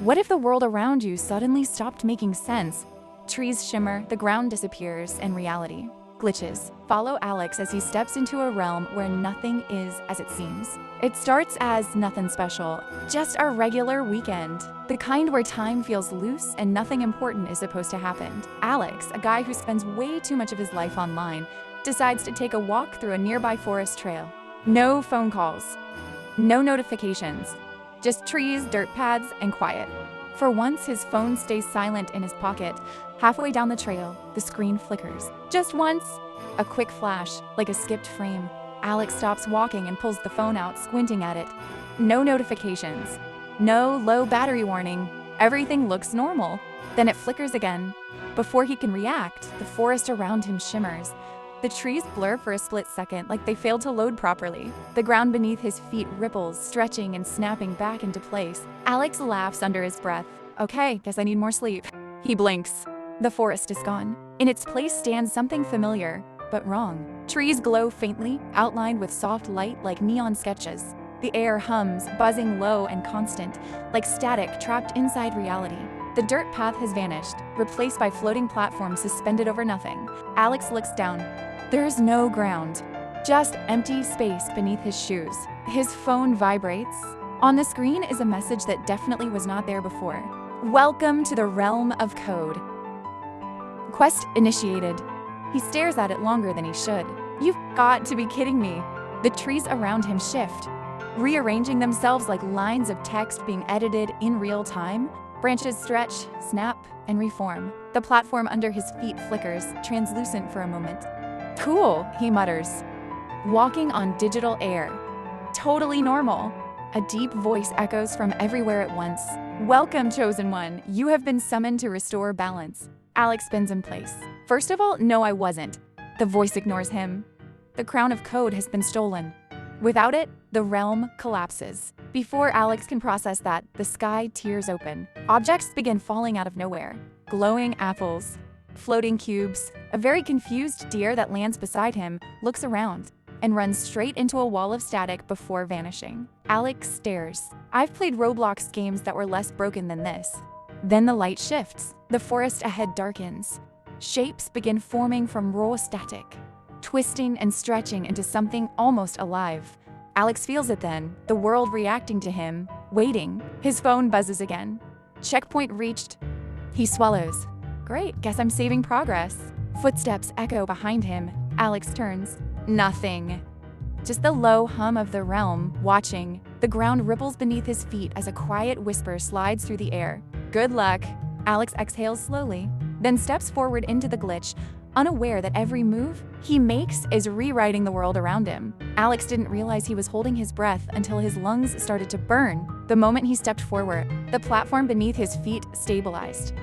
What if the world around you suddenly stopped making sense? Trees shimmer, the ground disappears, and reality glitches. Follow Alex as he steps into a realm where nothing is as it seems. It starts as nothing special, just our regular weekend. The kind where time feels loose and nothing important is supposed to happen. Alex, a guy who spends way too much of his life online, decides to take a walk through a nearby forest trail. No phone calls, no notifications, just trees, dirt paths, and quiet. For once, his phone stays silent in his pocket. Halfway down the trail, the screen flickers. Just once, a quick flash, like a skipped frame. Alex stops walking and pulls the phone out, squinting at it. No notifications, no low battery warning. Everything looks normal. Then it flickers again. Before he can react, the forest around him shimmers. The trees blur for a split second, like they failed to load properly. The ground beneath his feet ripples, stretching and snapping back into place. Alex laughs under his breath. Okay, guess I need more sleep. He blinks. The forest is gone. In its place stands something familiar, but wrong. Trees glow faintly, outlined with soft light like neon sketches. The air hums, buzzing low and constant, like static trapped inside reality. The dirt path has vanished, replaced by floating platforms suspended over nothing. Alex looks down. There's no ground, just empty space beneath his shoes. His phone vibrates. On the screen is a message that definitely was not there before. Welcome to the realm of code. Quest initiated. He stares at it longer than he should. You've got to be kidding me. The trees around him shift, rearranging themselves like lines of text being edited in real time. Branches stretch, snap, and reform. The platform under his feet flickers, translucent for a moment. Cool, he mutters. Walking on digital air. Totally normal. A deep voice echoes from everywhere at once. Welcome, chosen one. You have been summoned to restore balance. Alex spins in place. First of all, no, I wasn't. The voice ignores him. The crown of code has been stolen. Without it, the realm collapses. Before Alex can process that, the sky tears open. Objects begin falling out of nowhere. Glowing apples, floating cubes. A very confused deer that lands beside him looks around and runs straight into a wall of static before vanishing. Alex stares. I've played Roblox games that were less broken than this. Then the light shifts. The forest ahead darkens. Shapes begin forming from raw static, twisting and stretching into something almost alive. Alex feels it then, the world reacting to him, waiting. His phone buzzes again. Checkpoint reached. He swallows. Great, guess I'm saving progress. Footsteps echo behind him. Alex turns. Nothing. Just the low hum of the realm, watching. The ground ripples beneath his feet as a quiet whisper slides through the air. Good luck. Alex exhales slowly, then steps forward into the glitch, unaware that every move he makes is rewriting the world around him. Alex didn't realize he was holding his breath until his lungs started to burn. The moment he stepped forward, the platform beneath his feet stabilized,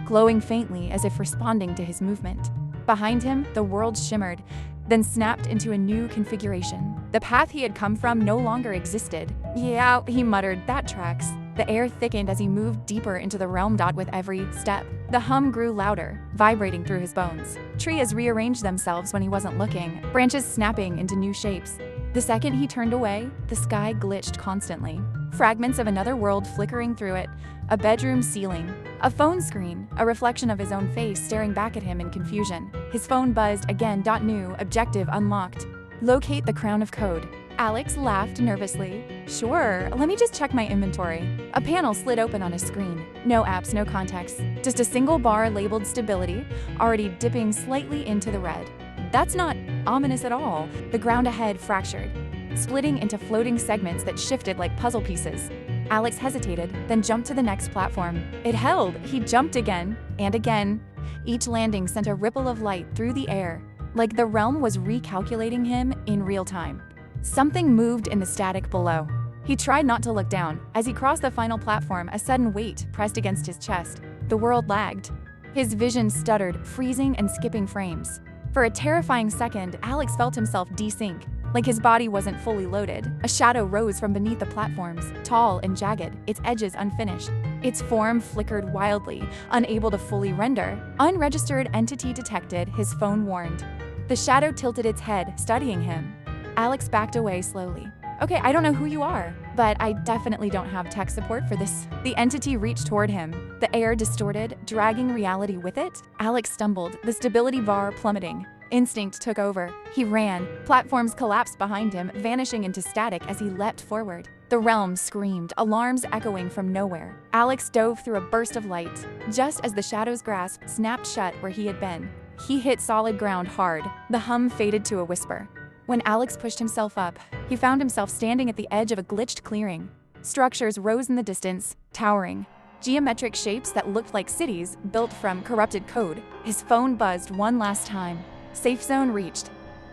glowing faintly as if responding to his movement. Behind him, the world shimmered, then snapped into a new configuration. The path he had come from no longer existed. Yeah, he muttered, that tracks. The air thickened as he moved deeper into the realm. With every step, the hum grew louder, vibrating through his bones. Trees rearranged themselves when he wasn't looking, branches snapping into new shapes. The second he turned away, the sky glitched constantly. Fragments of another world flickering through it, a bedroom ceiling, a phone screen, a reflection of his own face staring back at him in confusion. His phone buzzed again. New objective unlocked. Locate the crown of code. Alex laughed nervously. Sure, let me just check my inventory. A panel slid open on his screen. No apps, no context. Just a single bar labeled stability, already dipping slightly into the red. That's not ominous at all. The ground ahead fractured, splitting into floating segments that shifted like puzzle pieces. Alex hesitated, then jumped to the next platform. It held. He jumped again and again. Each landing sent a ripple of light through the air, like the realm was recalculating him in real time. Something moved in the static below. He tried not to look down. As he crossed the final platform, a sudden weight pressed against his chest. The world lagged. His vision stuttered, freezing and skipping frames. For a terrifying second, Alex felt himself desync, like his body wasn't fully loaded. A shadow rose from beneath the platforms, tall and jagged, its edges unfinished. Its form flickered wildly, unable to fully render. Unregistered entity detected, his phone warned. The shadow tilted its head, studying him. Alex backed away slowly. Okay, I don't know who you are, but I definitely don't have tech support for this. The entity reached toward him, the air distorted, dragging reality with it. Alex stumbled, the stability bar plummeting. Instinct took over. He ran. Platforms collapsed behind him, vanishing into static as he leapt forward. The realm screamed, alarms echoing from nowhere. Alex dove through a burst of light. Just as the shadow's grasp snapped shut where he had been, he hit solid ground hard. The hum faded to a whisper. When Alex pushed himself up, he found himself standing at the edge of a glitched clearing. Structures rose in the distance, towering. Geometric shapes that looked like cities built from corrupted code. His phone buzzed one last time. Safe zone reached.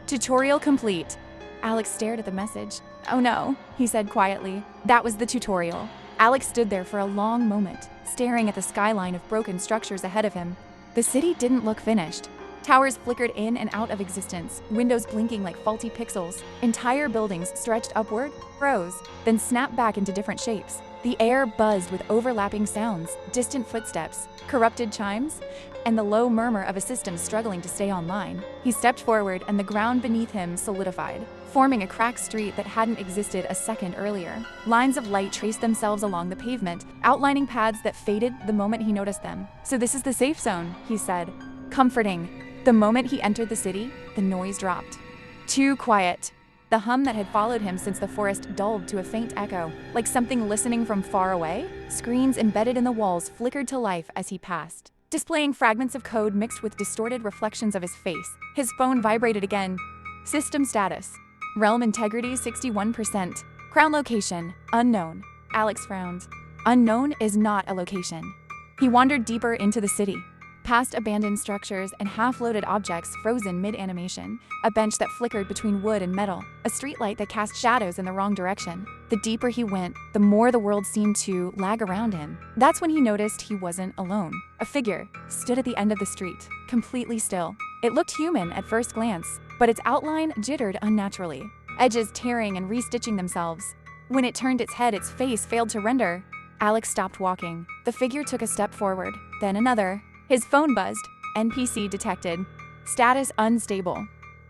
Tutorial complete. Alex stared at the message. Oh no, he said quietly. That was the tutorial. Alex stood there for a long moment, staring at the skyline of broken structures ahead of him. The city didn't look finished. Towers flickered in and out of existence, windows blinking like faulty pixels. Entire buildings stretched upward, froze, then snapped back into different shapes. The air buzzed with overlapping sounds, distant footsteps, corrupted chimes, and the low murmur of a system struggling to stay online. He stepped forward and the ground beneath him solidified, forming a cracked street that hadn't existed a second earlier. Lines of light traced themselves along the pavement, outlining paths that faded the moment he noticed them. So this is the safe zone, he said. Comforting. The moment he entered the city, the noise dropped. Too quiet. The hum that had followed him since the forest dulled to a faint echo, like something listening from far away. Screens embedded in the walls flickered to life as he passed, displaying fragments of code mixed with distorted reflections of his face. His phone vibrated again. System status. Realm integrity 61%. Crown location, unknown. Alex frowned. Unknown is not a location. He wandered deeper into the city, past abandoned structures and half-loaded objects frozen mid-animation, a bench that flickered between wood and metal, a streetlight that cast shadows in the wrong direction. The deeper he went, the more the world seemed to lag around him. That's when he noticed he wasn't alone. A figure stood at the end of the street, completely still. It looked human at first glance, but its outline jittered unnaturally, edges tearing and restitching themselves. When it turned its head, its face failed to render. Alex stopped walking. The figure took a step forward, then another. His phone buzzed. NPC detected. Status unstable.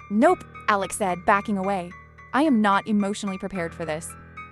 Nope, Alex said, backing away. I am not emotionally prepared for this.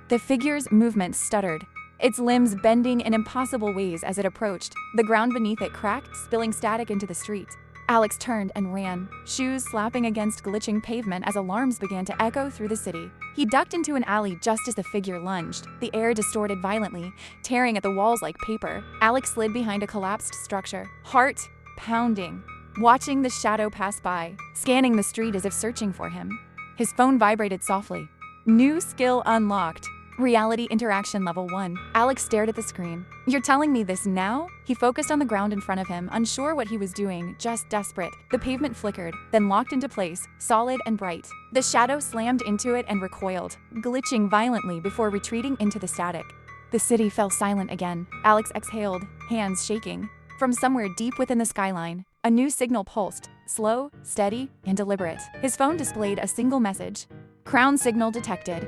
The figure's movement stuttered, its limbs bending in impossible ways as it approached. The ground beneath it cracked, spilling static into the street. Alex turned and ran, shoes slapping against glitching pavement as alarms began to echo through the city. He ducked into an alley just as the figure lunged, the air distorted violently, tearing at the walls like paper. Alex slid behind a collapsed structure, heart pounding, watching the shadow pass by, scanning the street as if searching for him. His phone vibrated softly. New skill unlocked. Reality interaction level 1. Alex stared at the screen. You're telling me this now? He focused on the ground in front of him, unsure what he was doing, just desperate. The pavement flickered, then locked into place, solid and bright. The shadow slammed into it and recoiled, glitching violently before retreating into the static. The city fell silent again. Alex exhaled, hands shaking. From somewhere deep within the skyline, a new signal pulsed, slow, steady, and deliberate. His phone displayed a single message. Crown signal detected.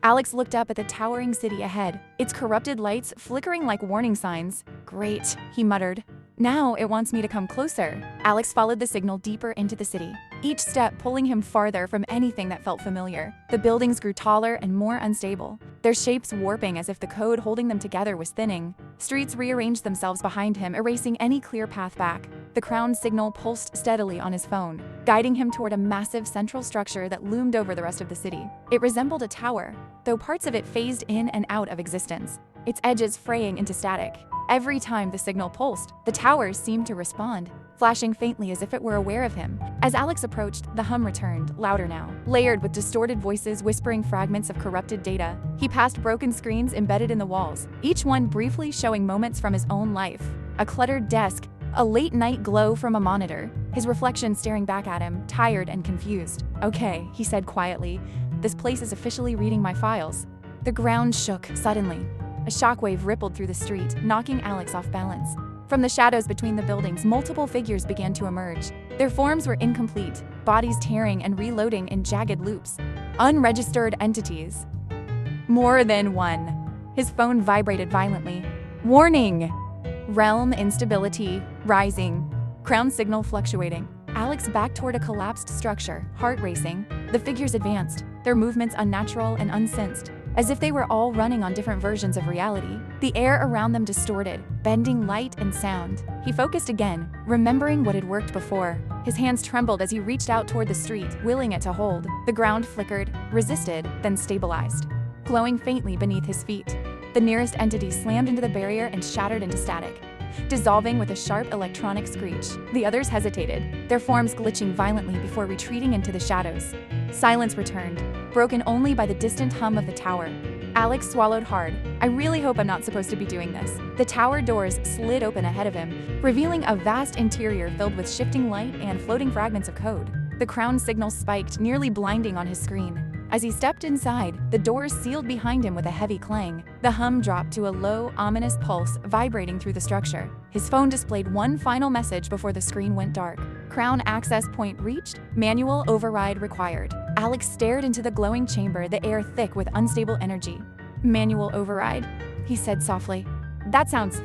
Alex looked up at the towering city ahead, its corrupted lights flickering like warning signs. Great, he muttered. Now it wants me to come closer. Alex followed the signal deeper into the city, each step pulling him farther from anything that felt familiar. The buildings grew taller and more unstable, their shapes warping as if the code holding them together was thinning. Streets rearranged themselves behind him, erasing any clear path back. The crown signal pulsed steadily on his phone, guiding him toward a massive central structure that loomed over the rest of the city. It resembled a tower, though parts of it phased in and out of existence, its edges fraying into static. Every time the signal pulsed, the towers seemed to respond, flashing faintly as if it were aware of him. As Alex approached, the hum returned, louder now, layered with distorted voices whispering fragments of corrupted data. He passed broken screens embedded in the walls, each one briefly showing moments from his own life. A cluttered desk, a late-night glow from a monitor, his reflection staring back at him, tired and confused. Okay, he said quietly, this place is officially reading my files. The ground shook suddenly. A shockwave rippled through the street, knocking Alex off balance. From the shadows between the buildings, multiple figures began to emerge. Their forms were incomplete, bodies tearing and reloading in jagged loops. Unregistered entities. More than one. His phone vibrated violently. Warning! Realm instability rising. Crown signal fluctuating. Alex backed toward a collapsed structure, heart racing. The figures advanced, their movements unnatural and unsensed, as if they were all running on different versions of reality. The air around them distorted, bending light and sound. He focused again, remembering what had worked before. His hands trembled as he reached out toward the street, willing it to hold. The ground flickered, resisted, then stabilized, glowing faintly beneath his feet. The nearest entity slammed into the barrier and shattered into static, dissolving with a sharp electronic screech. The others hesitated, their forms glitching violently before retreating into the shadows. Silence returned, broken only by the distant hum of the tower. Alex swallowed hard. I really hope I'm not supposed to be doing this. The tower doors slid open ahead of him, revealing a vast interior filled with shifting light and floating fragments of code. The crown signal spiked, nearly blinding on his screen. As he stepped inside, the doors sealed behind him with a heavy clang. The hum dropped to a low, ominous pulse vibrating through the structure. His phone displayed one final message before the screen went dark. Crown access point reached, manual override required. Alex stared into the glowing chamber, the air thick with unstable energy. Manual override, he said softly. That sounds…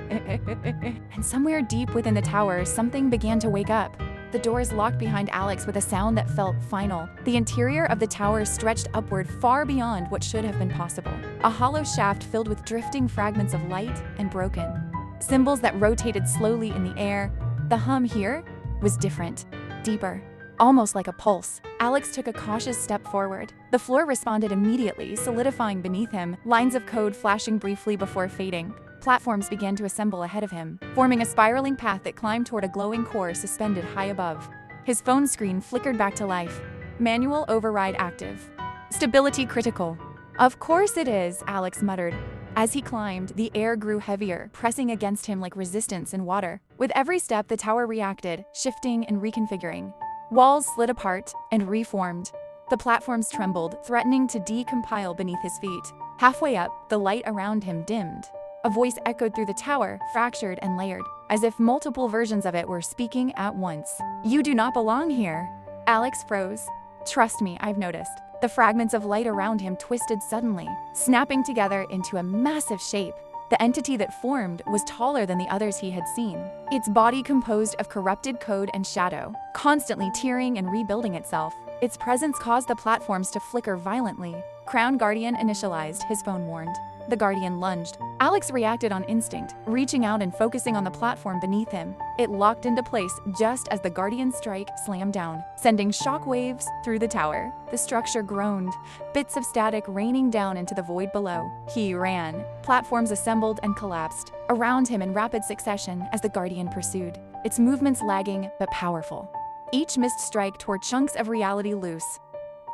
And somewhere deep within the tower, something began to wake up. The doors locked behind Alex with a sound that felt final. The interior of the tower stretched upward far beyond what should have been possible. A hollow shaft filled with drifting fragments of light and broken symbols that rotated slowly in the air. The hum here was different, deeper, almost like a pulse. Alex took a cautious step forward. The floor responded immediately, solidifying beneath him, lines of code flashing briefly before fading. Platforms began to assemble ahead of him, forming a spiraling path that climbed toward a glowing core suspended high above. His phone screen flickered back to life. Manual override active. Stability critical. Of course it is, Alex muttered. As he climbed, the air grew heavier, pressing against him like resistance in water. With every step, the tower reacted, shifting and reconfiguring. Walls slid apart and reformed. The platforms trembled, threatening to decompile beneath his feet. Halfway up, the light around him dimmed. A voice echoed through the tower, fractured and layered, as if multiple versions of it were speaking at once. You do not belong here. Alex froze. Trust me, I've noticed. The fragments of light around him twisted suddenly, snapping together into a massive shape. The entity that formed was taller than the others he had seen, its body composed of corrupted code and shadow, constantly tearing and rebuilding itself. Its presence caused the platforms to flicker violently. Crown Guardian initialized, his phone warned. The Guardian lunged. Alex reacted on instinct, reaching out and focusing on the platform beneath him. It locked into place just as the Guardian's strike slammed down, sending shockwaves through the tower. The structure groaned, bits of static raining down into the void below. He ran. Platforms assembled and collapsed around him in rapid succession as the Guardian pursued, its movements lagging but powerful. Each missed strike tore chunks of reality loose,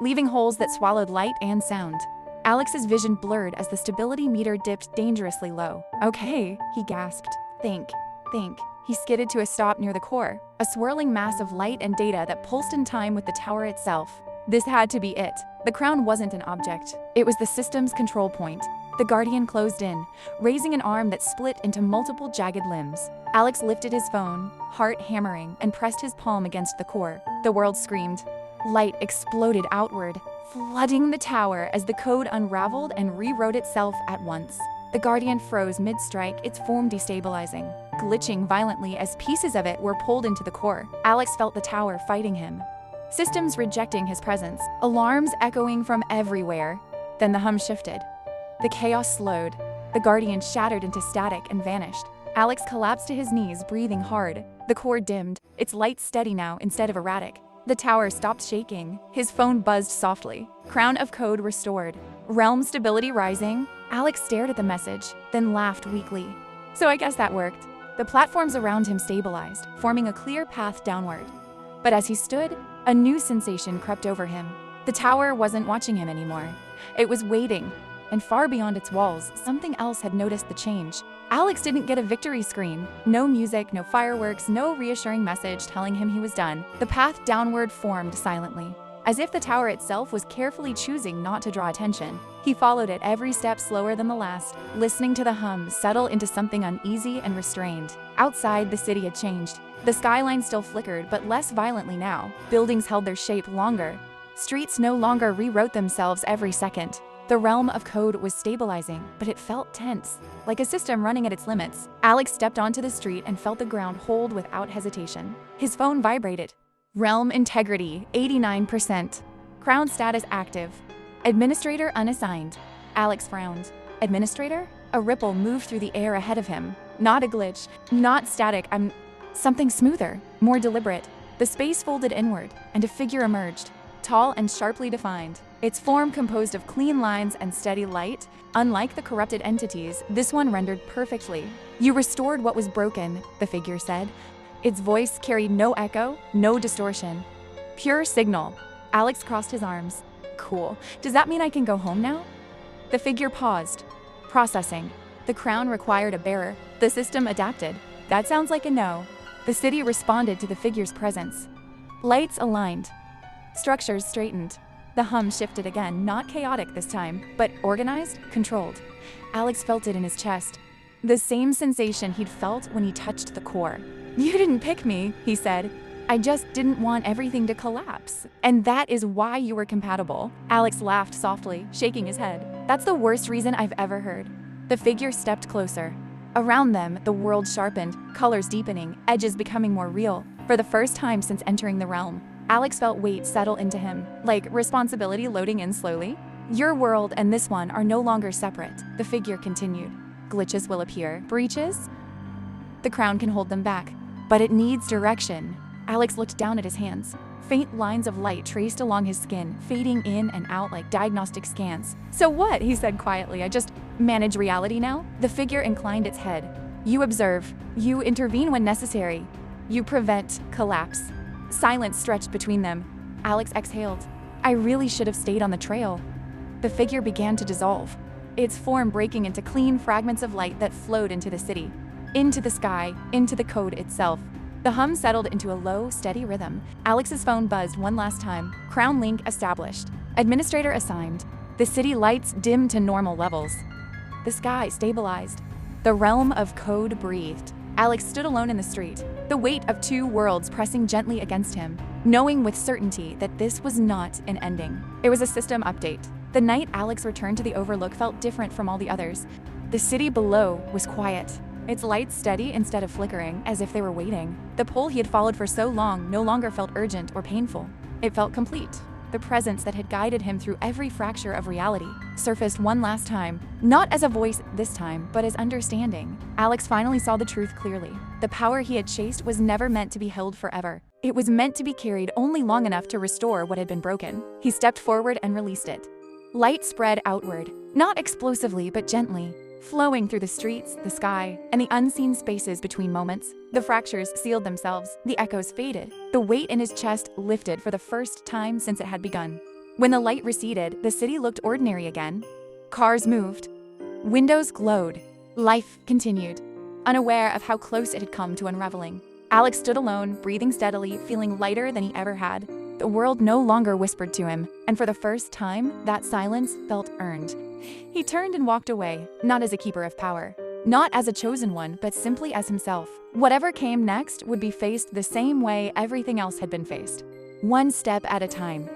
leaving holes that swallowed light and sound. Alex's vision blurred as the stability meter dipped dangerously low. Okay, he gasped. Think. He skidded to a stop near the core, a swirling mass of light and data that pulsed in time with the tower itself. This had to be it. The crown wasn't an object. It was the system's control point. The Guardian closed in, raising an arm that split into multiple jagged limbs. Alex lifted his phone, heart hammering, and pressed his palm against the core. The world screamed. Light exploded outward, flooding the tower as the code unraveled and rewrote itself at once. The Guardian froze mid-strike, its form destabilizing, glitching violently as pieces of it were pulled into the core. Alex felt the tower fighting him, systems rejecting his presence, alarms echoing from everywhere. Then the hum shifted. The chaos slowed. The Guardian shattered into static and vanished. Alex collapsed to his knees, breathing hard. The core dimmed, its light steady now instead of erratic. The tower stopped shaking. His phone buzzed softly. Crown of code restored. Realm stability rising. Alex stared at the message, then laughed weakly. So I guess that worked. The platforms around him stabilized, forming a clear path downward. But as he stood, a new sensation crept over him. The tower wasn't watching him anymore. It was waiting, and far beyond its walls, something else had noticed the change. Alex didn't get a victory screen. No music, no fireworks, no reassuring message telling him he was done. The path downward formed silently, as if the tower itself was carefully choosing not to draw attention. He followed it every step slower than the last, listening to the hum settle into something uneasy and restrained. Outside, the city had changed. The skyline still flickered, but less violently now. Buildings held their shape longer. Streets no longer rewrote themselves every second. The realm of code was stabilizing, but it felt tense, like a system running at its limits. Alex stepped onto the street and felt the ground hold without hesitation. His phone vibrated. Realm integrity, 89%. Crown status active. Administrator unassigned. Alex frowned. Administrator? A ripple moved through the air ahead of him. Not a glitch, not static, something smoother, more deliberate. The space folded inward, and a figure emerged, tall and sharply defined. Its form composed of clean lines and steady light. Unlike the corrupted entities, this one rendered perfectly. You restored what was broken, the figure said. Its voice carried no echo, no distortion. Pure signal. Alex crossed his arms. Cool. Does that mean I can go home now? The figure paused. Processing. The crown required a bearer. The system adapted. That sounds like a no. The city responded to the figure's presence. Lights aligned. Structures straightened. The hum shifted again, not chaotic this time, but organized, controlled. Alex felt it in his chest. The same sensation he'd felt when he touched the core. You didn't pick me, he said. I just didn't want everything to collapse. And that is why you were compatible. Alex laughed softly, shaking his head. That's the worst reason I've ever heard. The figure stepped closer. Around them, the world sharpened, colors deepening, edges becoming more real. For the first time since entering the realm, Alex felt weight settle into him, like responsibility loading in slowly. Your world and this one are no longer separate, the figure continued. Glitches will appear. Breaches? The crown can hold them back, but it needs direction. Alex looked down at his hands. Faint lines of light traced along his skin, fading in and out like diagnostic scans. So what? He said quietly. I just manage reality now? The figure inclined its head. You observe. You intervene when necessary. You prevent collapse. Silence stretched between them. Alex exhaled. I really should have stayed on the trail. The figure began to dissolve, its form breaking into clean fragments of light that flowed into the city, into the sky, into the code itself. The hum settled into a low, steady rhythm. Alex's phone buzzed one last time. Crown link established. Administrator assigned. The city lights dimmed to normal levels. The sky stabilized. The realm of code breathed. Alex stood alone in the street, the weight of two worlds pressing gently against him, knowing with certainty that this was not an ending. It was a system update. The night Alex returned to the Overlook felt different from all the others. The city below was quiet. Its lights steady instead of flickering, as if they were waiting. The pole he had followed for so long no longer felt urgent or painful. It felt complete. The presence that had guided him through every fracture of reality surfaced one last time, not as a voice this time, but as understanding. Alex finally saw the truth clearly. The power he had chased was never meant to be held forever. It was meant to be carried only long enough to restore what had been broken. He stepped forward and released it. Light spread outward, not explosively but gently, flowing through the streets, the sky, and the unseen spaces between moments. The fractures sealed themselves, the echoes faded. The weight in his chest lifted for the first time since it had begun. When the light receded, the city looked ordinary again. Cars moved. Windows glowed. Life continued, unaware of how close it had come to unraveling. Alex stood alone, breathing steadily, feeling lighter than he ever had. The world no longer whispered to him, and for the first time, that silence felt earned. He turned and walked away, not as a keeper of power, not as a chosen one, but simply as himself. Whatever came next would be faced the same way everything else had been faced. One step at a time.